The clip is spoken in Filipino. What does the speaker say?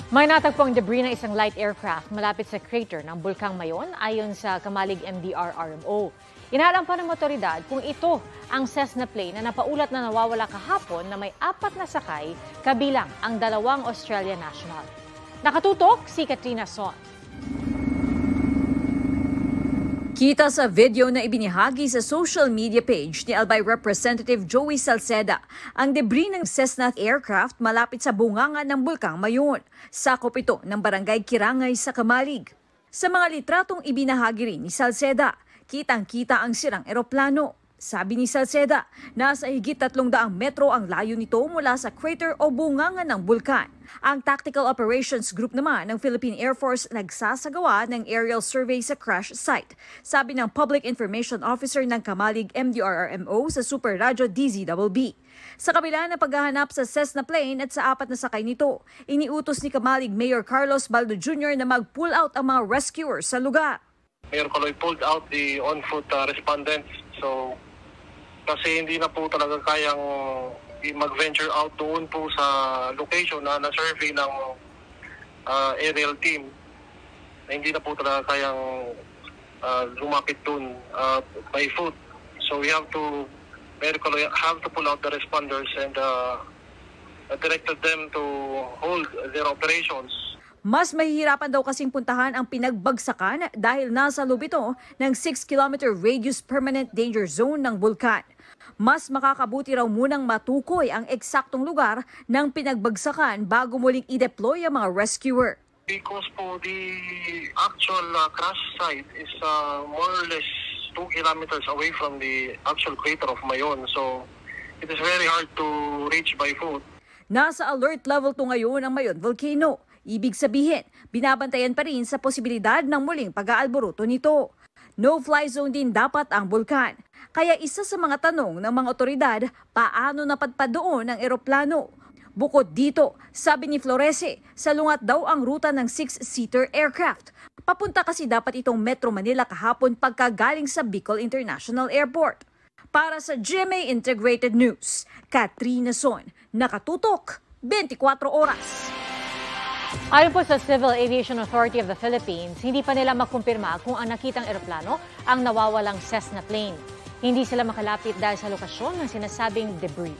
May natagpong debris ng isang light aircraft malapit sa crater ng Bulkang Mayon ayon sa Kamalig MDR-RMO. Inalam pa ng otoridad kung ito ang Cessna plane na napaulat na nawawala kahapon na may 4 na sakay kabilang ang 2 Australian national. Nakatutok si Katrina Son. Kita sa video na ibinahagi sa social media page ni Albay Representative Joey Salceda ang debris ng Cessna aircraft malapit sa bunganga ng Bulkang Mayon. Sakop ito ng barangay Kirangay sa Kamalig. Sa mga litratong ibinahagi rin ni Salceda, kitang-kita ang sirang eroplano. Sabi ni Salceda, nasa higit 300 metro ang layo nito mula sa crater o bunganga ng bulkan. Ang Tactical Operations Group naman ng Philippine Air Force nagsasagawa ng aerial survey sa crash site. Sabi ng Public Information Officer ng Kamalig MDR-RMO sa Super Radio DZBB. Sa kabila ng paghahanap sa Cessna plane at sa 4 na sakay nito, iniutos ni Kamalig Mayor Carlos Baldo Jr. na mag-pull out ang mga rescuers sa lugar. Mayor Caloy pulled out the on-foot respondents. So, kasi hindi na po talaga kayang mag-venture out doon po sa location na na-survey ng aerial team. Hindi na po talaga kayang lumapit doon by foot. So we have to pull out the responders and directed them to hold their operations. Mas mahihirapan daw kasing puntahan ang pinagbagsakan dahil nasa loob ito ng 6-kilometer radius permanent danger zone ng bulkan. Mas makakabuti raw munang matukoy ang eksaktong lugar ng pinagbagsakan bago muling i-deploy ang mga rescuer. Because po the actual crash site is more or less 2 kilometers away from the actual crater of Mayon. So it is very hard to reach by foot. Nasa alert level 2 ngayon ang Mayon volcano. Ibig sabihin, binabantayan pa rin sa posibilidad ng muling pag-aalboruto nito. No-fly zone din dapat ang bulkan. Kaya isa sa mga tanong ng mga otoridad, paano napadpad doon ang eroplano? Bukod dito, sabi ni Florese, salungat daw ang ruta ng 6-seater aircraft. Papunta kasi dapat itong Metro Manila kahapon pagkagaling sa Bicol International Airport. Para sa GMA Integrated News, Katrina Son, nakatutok 24 oras. Ayon po sa Civil Aviation Authority of the Philippines, hindi pa nila makumpirma kung ang nakitang eroplano ang nawawalang Cessna plane. Hindi sila makalapit dahil sa lokasyon ng sinasabing debris.